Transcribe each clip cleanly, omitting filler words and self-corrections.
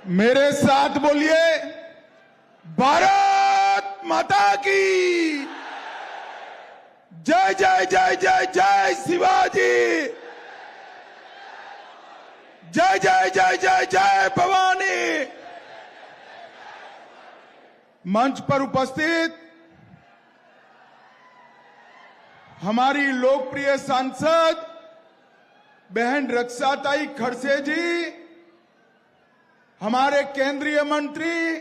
मेरे साथ बोलिए, भारत माता की जय जय जय जय जय शिवाजी, जय जय जय जय जय भवानी। मंच पर उपस्थित हमारी लोकप्रिय सांसद बहन रक्षाताई खड़से जी, हमारे केंद्रीय मंत्री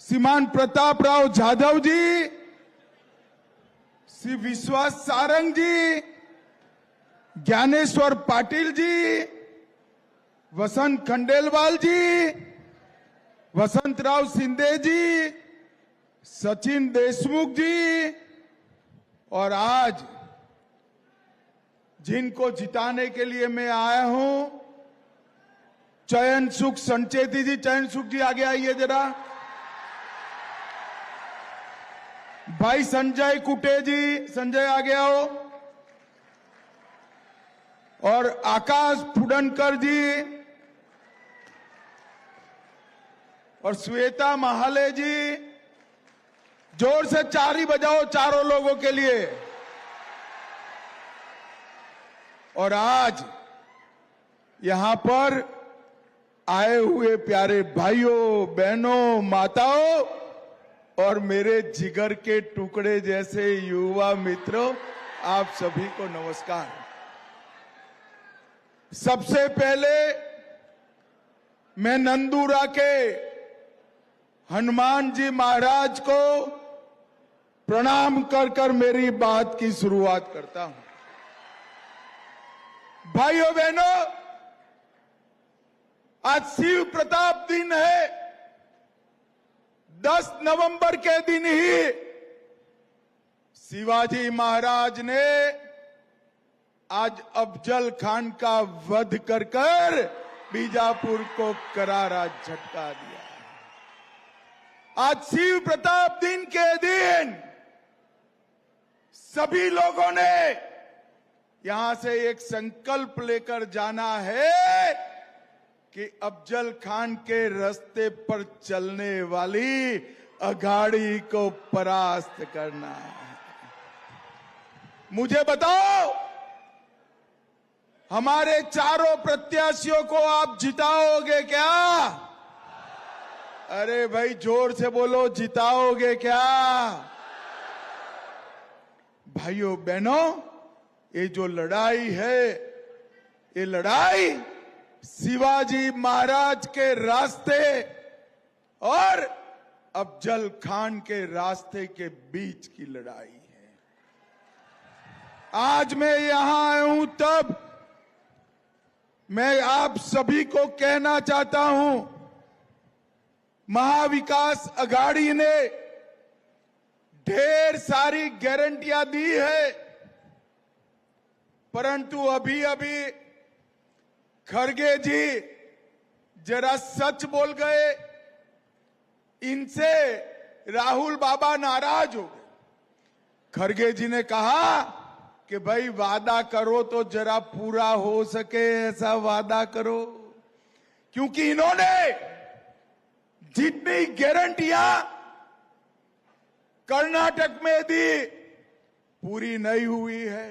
श्रीमान प्रताप राव जाधव जी, श्री विश्वास सारंग जी, ज्ञानेश्वर पाटिल जी, वसंत खंडेलवाल जी, वसंतराव शिंदे जी, सचिन देशमुख जी, और आज जिनको जिताने के लिए मैं आया हूं, चयन सुख संचेती जी, चयन सुख जी आगे आइए जरा, भाई संजय कुटे जी, संजय आगे आओ, और आकाश फुडनकर जी, और श्वेता महाले जी, जोर से चारी बजाओ चारों लोगों के लिए। और आज यहां पर आए हुए प्यारे भाइयों, बहनों, माताओं और मेरे जिगर के टुकड़े जैसे युवा मित्रों, आप सभी को नमस्कार। सबसे पहले मैं नंदूरा के हनुमान जी महाराज को प्रणाम कर कर मेरी बात की शुरुआत करता हूं। भाइयों बहनों, आज शिव प्रताप दिन है। 10 नवंबर के दिन ही शिवाजी महाराज ने आज अफजल खान का वध कर कर बीजापुर को करारा झटका दिया। आज शिव प्रताप दिन के दिन सभी लोगों ने यहां से एक संकल्प लेकर जाना है कि अफजल खान के रास्ते पर चलने वाली अघाड़ी को परास्त करना है। मुझे बताओ, हमारे चारों प्रत्याशियों को आप जिताओगे क्या? अरे भाई जोर से बोलो, जिताओगे क्या? भाइयों बहनों, ये जो लड़ाई है, ये लड़ाई शिवाजी महाराज के रास्ते और अफजल खान के रास्ते के बीच की लड़ाई है। आज मैं यहां आया हूं, तब मैं आप सभी को कहना चाहता हूं, महाविकास अघाड़ी ने ढेर सारी गारंटियां दी है, परंतु अभी अभी खड़गे जी जरा सच बोल गए, इनसे राहुल बाबा नाराज हो गए। खड़गे जी ने कहा कि भाई वादा करो तो जरा पूरा हो सके ऐसा वादा करो, क्योंकि इन्होंने जितनी गारंटियां कर्नाटक में दी पूरी नहीं हुई है,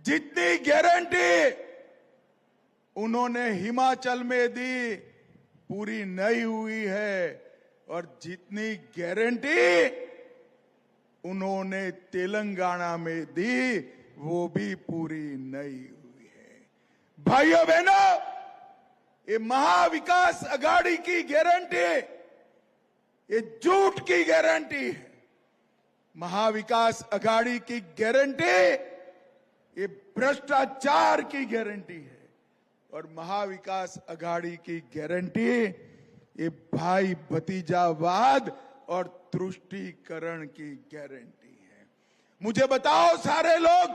जितनी गारंटी उन्होंने हिमाचल में दी पूरी नहीं हुई है, और जितनी गारंटी उन्होंने तेलंगाना में दी वो भी पूरी नहीं हुई है। भाइयों बहनों, ये महाविकास अघाड़ी की गारंटी ये झूठ की गारंटी है। महाविकास अघाड़ी की गारंटी ये भ्रष्टाचार की गारंटी है, और महाविकास अघाड़ी की गारंटी ये भाई भतीजावाद और तुष्टीकरण की गारंटी है। मुझे बताओ सारे लोग,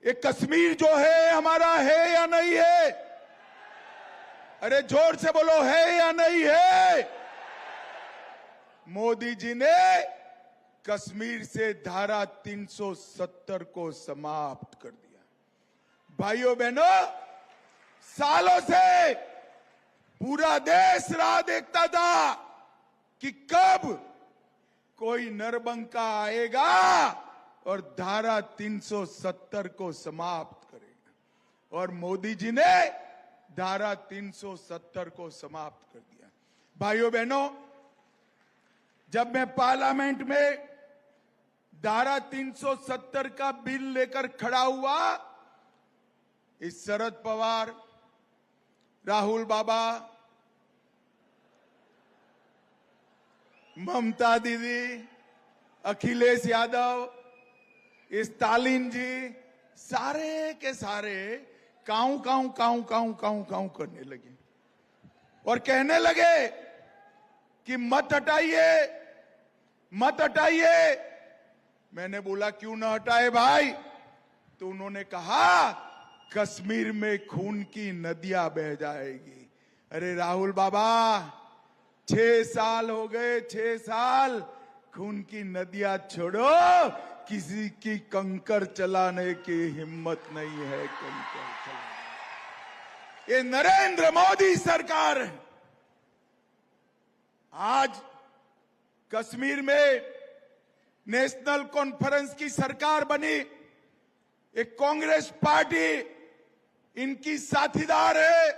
ये कश्मीर जो है हमारा है या नहीं है? अरे जोर से बोलो, है या नहीं है? मोदी जी ने कश्मीर से धारा 370 को समाप्त कर दिया। भाइयों बहनों, सालों से पूरा देश राह देखता था कि कब कोई नरबंका आएगा और धारा 370 को समाप्त करेगा। और मोदी जी ने धारा 370 को समाप्त कर दिया। भाइयों बहनों, जब मैं पार्लियामेंट में धारा 370 का बिल लेकर खड़ा हुआ, इस शरद पवार, राहुल बाबा, ममता दीदी, अखिलेश यादव, स्टालिन जी, सारे के सारे काऊ काऊ काऊ काऊ काऊ काऊ करने लगे और कहने लगे कि मत हटाइए, मत हटाइए। मैंने बोला क्यों ना हटाए भाई? तो उन्होंने कहा कश्मीर में खून की नदियां बह जाएगी। अरे राहुल बाबा, 6 साल हो गए, 6 साल, खून की नदियां छोड़ो, किसी की कंकर चलाने की हिम्मत नहीं है। कंकर चलाने ये नरेंद्र मोदी सरकार है। आज कश्मीर में नेशनल कॉन्फ्रेंस की सरकार बनी, एक कांग्रेस पार्टी इनकी साथीदार है।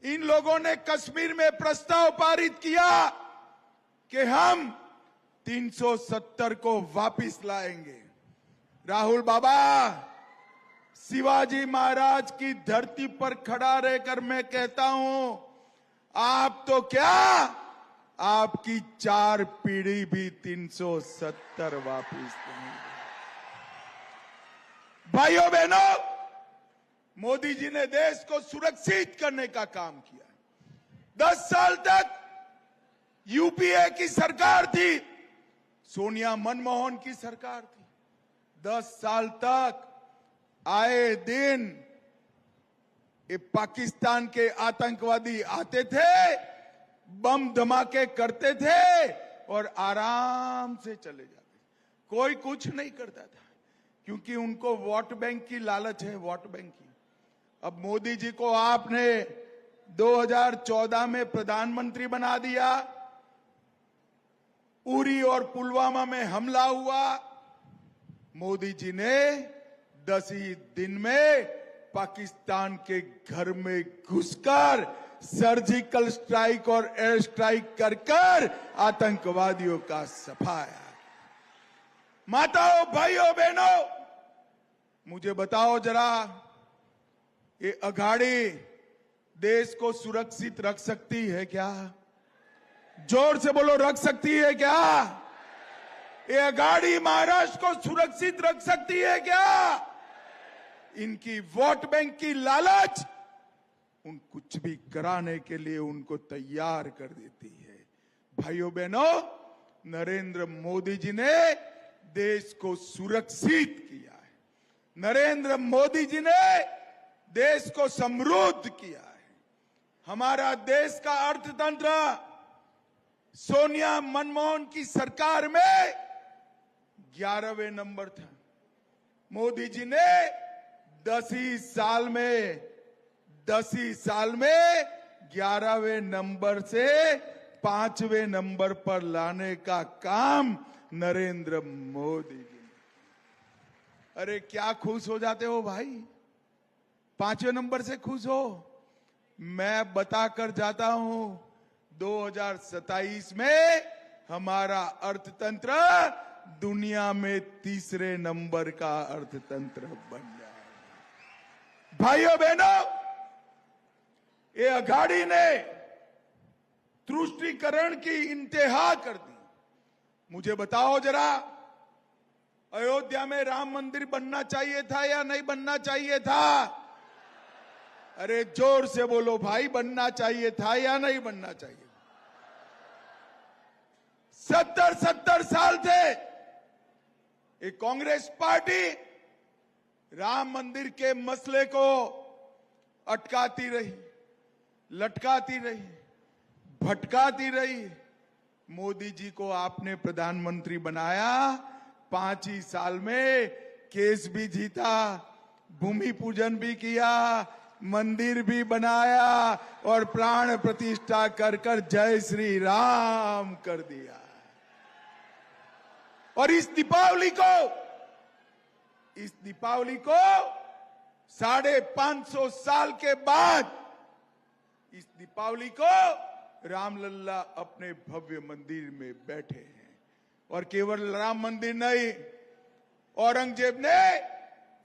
इन लोगों ने कश्मीर में प्रस्ताव पारित किया कि हम 370 को वापस लाएंगे। राहुल बाबा, शिवाजी महाराज की धरती पर खड़ा रहकर मैं कहता हूं, आप तो क्या, आपकी 4 पीढ़ी भी 370 वापस नहीं। भाइयों बहनों, मोदी जी ने देश को सुरक्षित करने का काम किया। 10 साल तक यूपीए की सरकार थी, सोनिया मनमोहन की सरकार थी। 10 साल तक आए दिन ये पाकिस्तान के आतंकवादी आते थे, बम धमाके करते थे और आराम से चले जाते। कोई कुछ नहीं करता था, क्योंकि उनको वोट बैंक की लालच है, वोट बैंक की। अब मोदी जी को आपने 2014 में प्रधानमंत्री बना दिया, उरी और पुलवामा में हमला हुआ, मोदी जी ने 10 ही दिन में पाकिस्तान के घर में घुसकर सर्जिकल स्ट्राइक और एयर स्ट्राइक कर आतंकवादियों का सफाया। माताओं, भाइयों, बहनों, मुझे बताओ जरा, ये अघाड़ी देश को सुरक्षित रख सकती है क्या? जोर से बोलो, रख सकती है क्या? ये अघाड़ी महाराष्ट्र को सुरक्षित रख सकती है क्या? इनकी वोट बैंक की लालच उन कुछ भी कराने के लिए उनको तैयार कर देती है। भाइयों बहनों, नरेंद्र मोदी जी ने देश को सुरक्षित किया है। नरेंद्र मोदी जी ने देश को समृद्ध किया है। हमारा देश का अर्थतंत्र सोनिया मनमोहन की सरकार में 11वें नंबर था। मोदी जी ने 10 ही साल में 11वें नंबर से 5वें नंबर पर लाने का काम नरेंद्र मोदी जी ने। अरे क्या खुश हो जाते हो भाई? 5वें नंबर से खुश हो? मैं बताकर जाता हूं, 2027 में हमारा अर्थतंत्र दुनिया में 3रे नंबर का अर्थतंत्र बन जाएगा। भाइयों बहनों, ये अघाड़ी ने तुष्टीकरण की इंतहा कर दी। मुझे बताओ जरा, अयोध्या में राम मंदिर बनना चाहिए था या नहीं बनना चाहिए था? अरे जोर से बोलो भाई, बनना चाहिए था या नहीं बनना चाहिए? 70 साल थे ये कांग्रेस पार्टी राम मंदिर के मसले को अटकाती रही, लटकाती रही, भटकाती रही। मोदी जी को आपने प्रधानमंत्री बनाया, 5 ही साल में केस भी जीता, भूमि पूजन भी किया, मंदिर भी बनाया और प्राण प्रतिष्ठा कर कर जय श्री राम कर दिया। और इस दीपावली को 550 साल के बाद इस दीपावली को रामलल्ला अपने भव्य मंदिर में बैठे हैं। और केवल राम मंदिर नहीं, औरंगजेब ने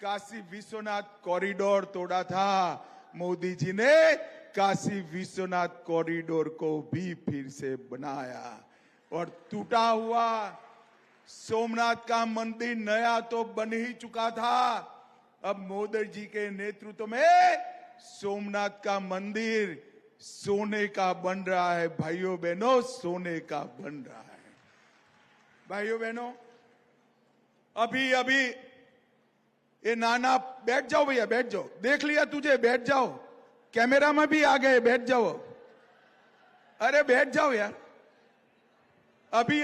काशी विश्वनाथ कॉरिडोर तोड़ा था, मोदी जी ने काशी विश्वनाथ कॉरिडोर को भी फिर से बनाया। और टूटा हुआ सोमनाथ का मंदिर नया तो बन ही चुका था, अब मोदी जी के नेतृत्व में सोमनाथ का मंदिर सोने का बन रहा है। भाइयों बहनों, सोने का बन रहा है। भाइयों बहनों, अभी ये नाना, बैठ जाओ भैया, बैठ जाओ, देख लिया तुझे, बैठ जाओ, कैमरा में भी आ गए, बैठ जाओ, अरे बैठ जाओ यार। अभी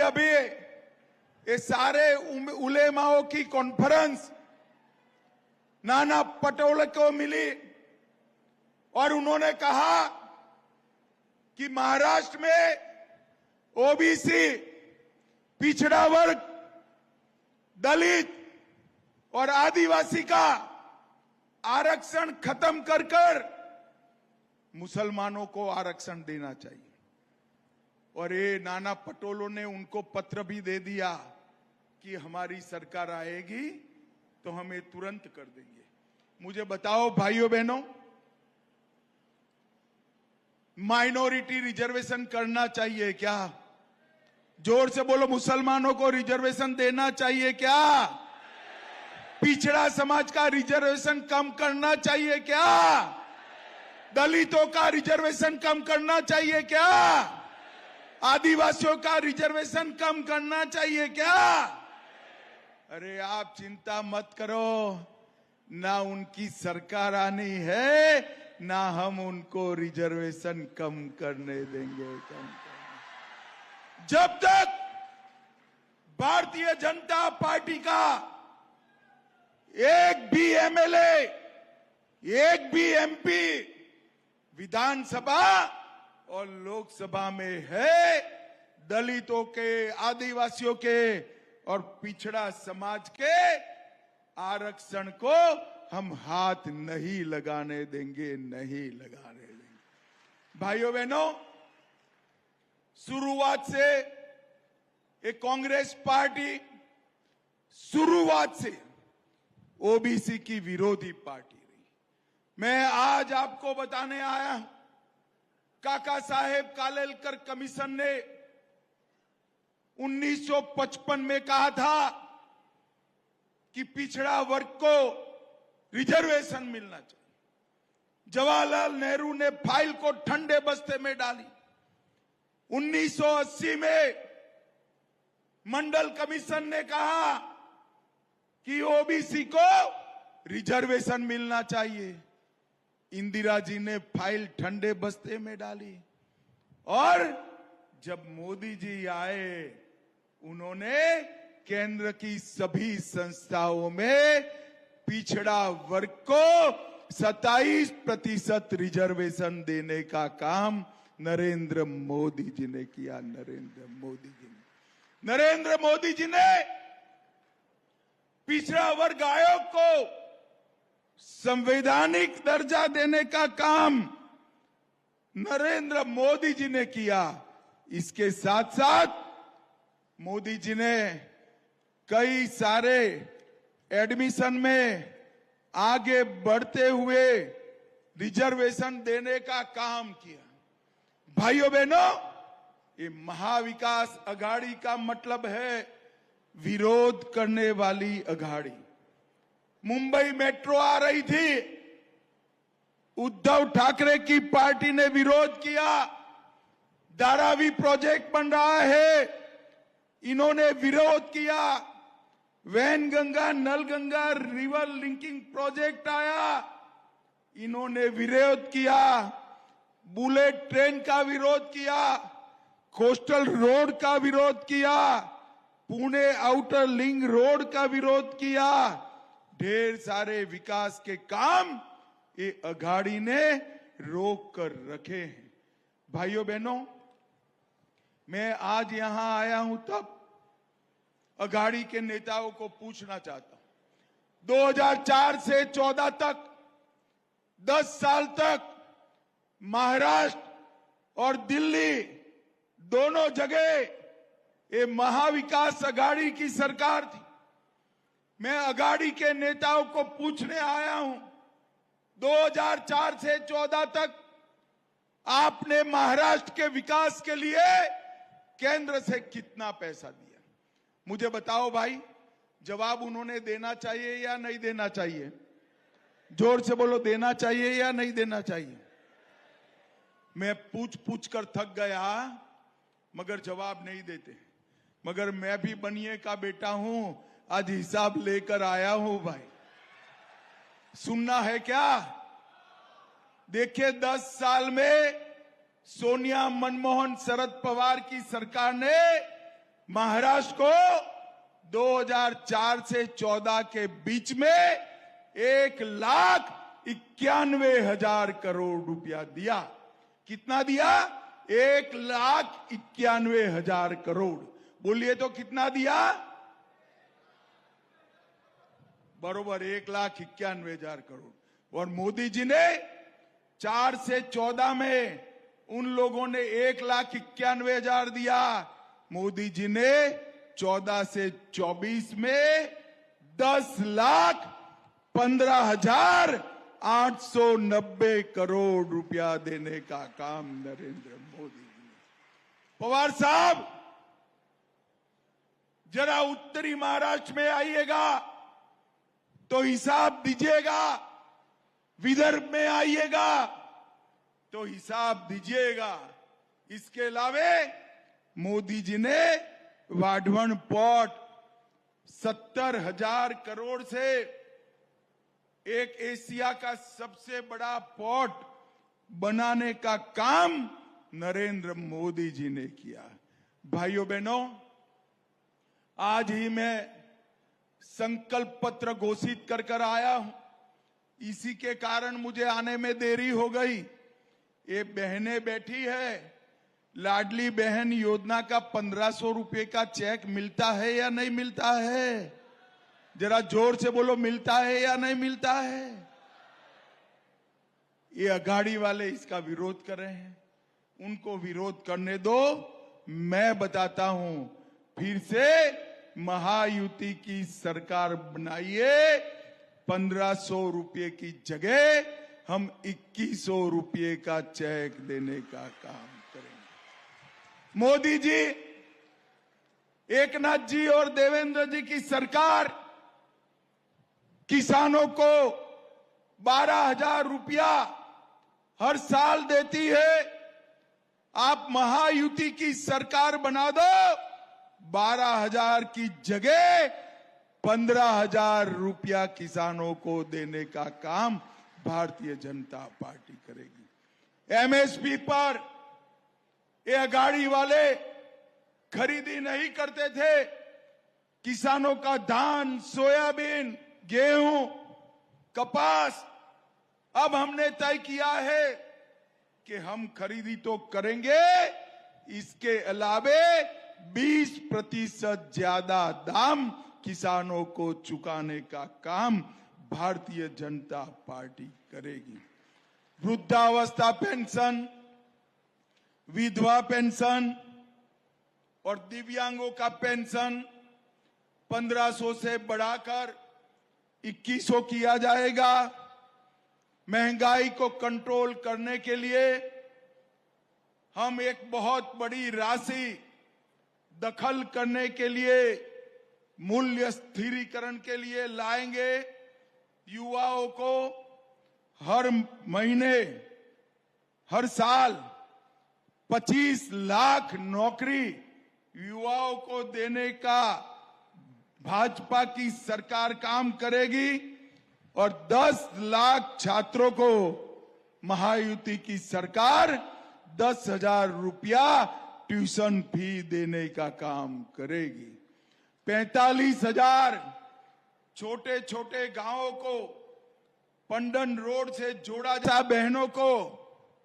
ये सारे उलेमाओं की कॉन्फ्रेंस नाना पटोले को मिली और उन्होंने कहा कि महाराष्ट्र में ओबीसी, पिछड़ा वर्ग, दलित और आदिवासी का आरक्षण खत्म कर मुसलमानों को आरक्षण देना चाहिए। और ये नाना पटोले ने उनको पत्र भी दे दिया कि हमारी सरकार आएगी तो हम ये तुरंत कर देंगे। मुझे बताओ भाइयों बहनों, माइनॉरिटी रिजर्वेशन करना चाहिए क्या? जोर से बोलो, मुसलमानों को रिजर्वेशन देना चाहिए क्या? पिछड़ा समाज का रिजर्वेशन कम करना चाहिए क्या? दलितों का रिजर्वेशन कम करना चाहिए क्या? आदिवासियों का रिजर्वेशन कम करना चाहिए क्या? अरे आप चिंता मत करो, ना उनकी सरकार आनी है, ना हम उनको रिजर्वेशन कम करने देंगे। जब तक भारतीय जनता पार्टी का एक भी एमएलए, एक भी एमपी विधानसभा और लोकसभा में है, दलितों के, आदिवासियों के और पिछड़ा समाज के आरक्षण को हम हाथ नहीं लगाने देंगे, नहीं लगाने देंगे। भाइयों बहनों, शुरुआत से एक कांग्रेस पार्टी शुरुआत से ओबीसी की विरोधी पार्टी रही। मैं आज आपको बताने आया, काका साहेब कालेलकर कमीशन ने 1955 में कहा था कि पिछड़ा वर्ग को रिजर्वेशन मिलना चाहिए। जवाहरलाल नेहरू ने फाइल को ठंडे बस्ते में डाली। 1980 में मंडल कमीशन ने कहा कि ओबीसी को रिजर्वेशन मिलना चाहिए। इंदिरा जी ने फाइल ठंडे बस्ते में डाली और जब मोदी जी आए, उन्होंने केंद्र की सभी संस्थाओं में पिछड़ा वर्ग को 27% रिजर्वेशन देने का काम नरेंद्र मोदी जी ने किया। नरेंद्र मोदी जी ने पिछड़ा वर्ग आयोग को संवैधानिक दर्जा देने का काम नरेंद्र मोदी जी ने किया। इसके साथ साथ मोदी जी ने कई सारे एडमिशन में आगे बढ़ते हुए रिजर्वेशन देने का काम किया। भाइयों बहनों, ये महाविकास अघाड़ी का मतलब है विरोध करने वाली अघाड़ी। मुंबई मेट्रो आ रही थी, उद्धव ठाकरे की पार्टी ने विरोध किया। धारावी प्रोजेक्ट बन रहा है, इन्होंने विरोध किया। Wainganga Nalganga river linking project आया, इन्होंने विरोध किया। बुलेट ट्रेन का विरोध किया, कोस्टल रोड का विरोध किया, पुणे आउटर लिंक रोड का विरोध किया। ढेर सारे विकास के काम ये अघाड़ी ने रोक कर रखे हैं। भाइयों बहनों, मैं आज यहां आया हूं तब अघाड़ी के नेताओं को पूछना चाहता हूं। 2004 से 14 तक 10 साल तक महाराष्ट्र और दिल्ली दोनों जगह ये महाविकास अघाड़ी की सरकार थी। मैं अघाड़ी के नेताओं को पूछने आया हूं, 2004 से 14 तक आपने महाराष्ट्र के विकास के लिए केंद्र से कितना पैसा दिया? मुझे बताओ भाई, जवाब उन्होंने देना चाहिए या नहीं देना चाहिए? जोर से बोलो, देना चाहिए या नहीं देना चाहिए? मैं पूछ पूछ कर थक गया, मगर जवाब नहीं देते। मगर मैं भी बनिए का बेटा हूं, आज हिसाब लेकर आया हूं भाई। सुनना है क्या? देखिए, 10 साल में सोनिया, मनमोहन, शरद पवार की सरकार ने महाराष्ट्र को 2004 से 14 के बीच में 1,91,000 करोड़ रुपया दिया। कितना दिया? 1,91,000 करोड़। बोलिए तो कितना दिया? बरोबर 1,91,000 करोड़। और मोदी जी ने 4 से 14 में उन लोगों ने 1,91,000 दिया। मोदी जी ने 14 से 24 में 10,15,890 करोड़ रुपया देने का काम नरेंद्र मोदी जी ने। पवार साहब, जरा उत्तरी महाराष्ट्र में आइएगा तो हिसाब दीजिएगा, विदर्भ में आइएगा तो हिसाब दीजिएगा। इसके अलावे मोदी जी ने वाढवण पोर्ट 70,000 करोड़ से एक एशिया का सबसे बड़ा पोर्ट बनाने का काम नरेंद्र मोदी जी ने किया। भाइयों बहनों, आज ही मैं संकल्प पत्र घोषित कर आया हूं। इसी के कारण मुझे आने में देरी हो गई। ये बहनें बैठी है, लाडली बहन योजना का 1,500 रुपए का चेक मिलता है या नहीं मिलता है? जरा जोर से बोलो, मिलता है या नहीं मिलता है? ये अघाड़ी वाले इसका विरोध कर रहे हैं। उनको विरोध करने दो। मैं बताता हूं, फिर से महायुति की सरकार बनाइए। 1,500 रुपए की जगह हम 2,100 रुपए का चेक देने का काम करेंगे। मोदी जी, एकनाथ जी और देवेंद्र जी की सरकार किसानों को 12,000 रुपया हर साल देती है। आप महायुति की सरकार बना दो, 12,000 की जगह 15,000 रुपया किसानों को देने का काम भारतीय जनता पार्टी करेगी। एमएसपी पर ये अघाड़ी वाले खरीदी नहीं करते थे। किसानों का धान, सोयाबीन, गेहूं, कपास, अब हमने तय किया है कि हम खरीदी तो करेंगे, इसके अलावे 20% ज्यादा दाम किसानों को चुकाने का काम भारतीय जनता पार्टी करेगी। वृद्धावस्था पेंशन, विधवा पेंशन और दिव्यांगों का पेंशन 1,500 से बढ़ाकर 2,100 किया जाएगा। महंगाई को कंट्रोल करने के लिए हम एक बहुत बड़ी राशि दखल करने के लिए, मूल्य स्थिरीकरण के लिए लाएंगे। युवाओं को हर महीने, हर साल 25 लाख नौकरी युवाओं को देने का भाजपा की सरकार काम करेगी और 10 लाख छात्रों को महायुति की सरकार 10,000 रुपया ट्यूशन फी देने का काम करेगी। 45,000 छोटे छोटे गांवों को पंडन रोड से जोड़ा जा बहनों को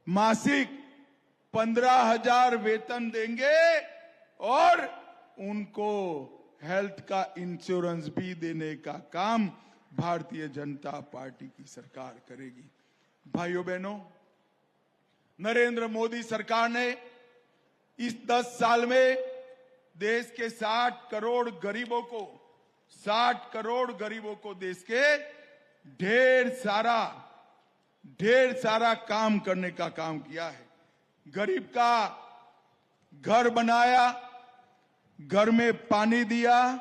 मासिक 15,000 वेतन देंगे और उनको हेल्थ का इंश्योरेंस भी देने का काम भारतीय जनता पार्टी की सरकार करेगी। भाइयों बहनों, नरेंद्र मोदी सरकार ने इस 10 साल में देश के 60 करोड़ गरीबों को देश के ढेर सारा काम करने का काम किया है। गरीब का घर बनाया, घर में पानी दिया,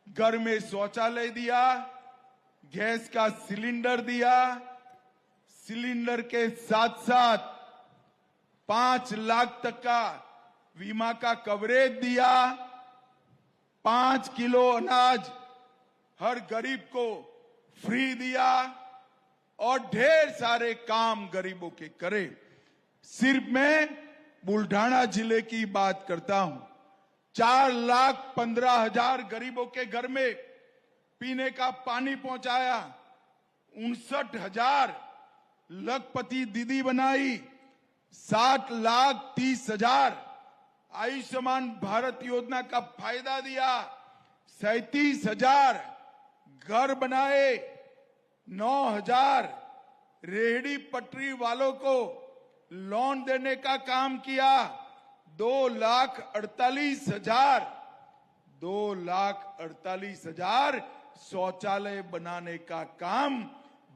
घर में शौचालय दिया, गैस का सिलेंडर दिया, सिलेंडर के साथ साथ 5 लाख तक का बीमा का कवरेज दिया, 5 किलो अनाज हर गरीब को फ्री दिया और ढेर सारे काम गरीबों के करे। सिर्फ मैं बुल्ढाना जिले की बात करता हूं, 4,15,000 गरीबों के घर में पीने का पानी पहुंचाया, 59,000 लखपति दीदी बनाई, 7,30,000 आयुष्मान भारत योजना का फायदा दिया, 37,000 घर बनाए, 9,000 रेहड़ी पटरी वालों को लोन देने का काम किया, 2,48,000 शौचालय बनाने का काम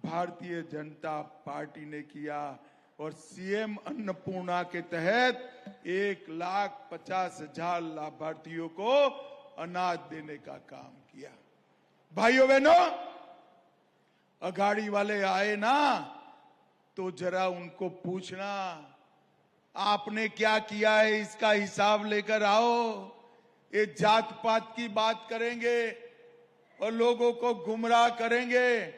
भारतीय जनता पार्टी ने किया और सीएम अन्नपूर्णा के तहत 1,50,000 लाभार्थियों को अनाज देने का काम किया। भाइयों बहनों, अघाड़ी वाले आए ना तो जरा उनको पूछना आपने क्या किया है, इसका हिसाब लेकर आओ। ये जात पात की बात करेंगे और लोगों को गुमराह करेंगे।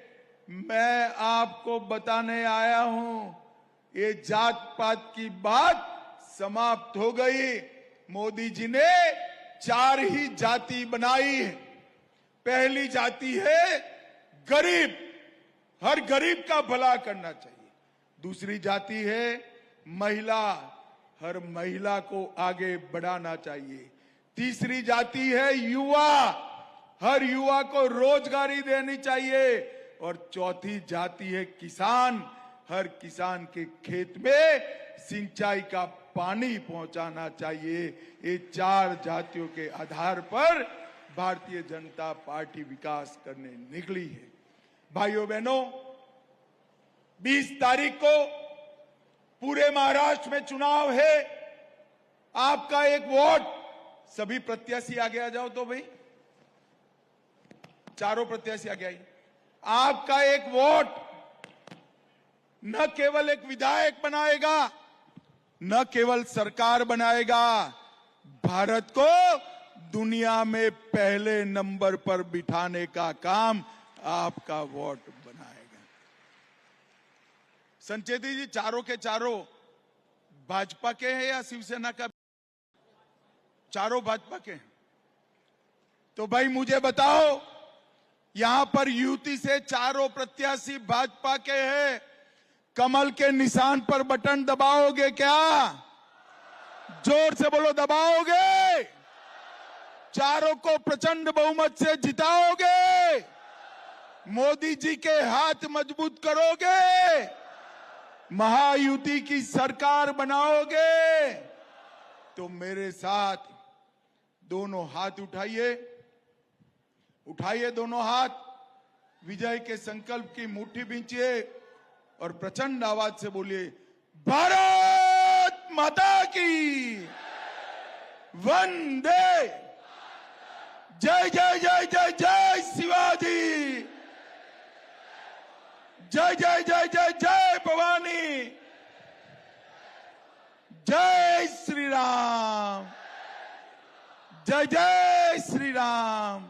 मैं आपको बताने आया हूं, ये जात पात की बात समाप्त हो गई। मोदी जी ने 4 ही जाति बनाई है। पहली जाति है गरीब, हर गरीब का भला करना चाहिए। दूसरी जाति है महिला, हर महिला को आगे बढ़ाना चाहिए। तीसरी जाति है युवा, हर युवा को रोजगारी देनी चाहिए। और चौथी जाति है किसान, हर किसान के खेत में सिंचाई का पानी पहुंचाना चाहिए। ये 4 जातियों के आधार पर भारतीय जनता पार्टी विकास करने निकली है। भाइयों बहनों, 20 तारीख को पूरे महाराष्ट्र में चुनाव है। आपका एक वोट, सभी प्रत्याशी आगे आ जाओ तो भाई, चारों प्रत्याशी आगे आइए। आपका एक वोट न केवल एक विधायक बनाएगा, न केवल सरकार बनाएगा, भारत को दुनिया में पहले नंबर पर बिठाने का काम आपका वोट बनाएगा। संचेती जी, चारों के चारों भाजपा के हैं या शिवसेना का? चारों भाजपा के हैं। तो भाई मुझे बताओ, यहां पर युति से चारों प्रत्याशी भाजपा के हैं। कमल के निशान पर बटन दबाओगे क्या? जोर से बोलो, दबाओगे? चारों को प्रचंड बहुमत से जिताओगे? मोदी जी के हाथ मजबूत करोगे? महायुति की सरकार बनाओगे? तो मेरे साथ दोनों हाथ उठाइए, उठाइए दोनों हाथ, विजय के संकल्प की मुट्ठी बींचिए और प्रचंड आवाज से बोलिए, भारत माता की वंदे, जय जय जय जय जय शिवाजी, जय जय जय जय जय भवानी, जय श्री राम, जय जय श्री राम।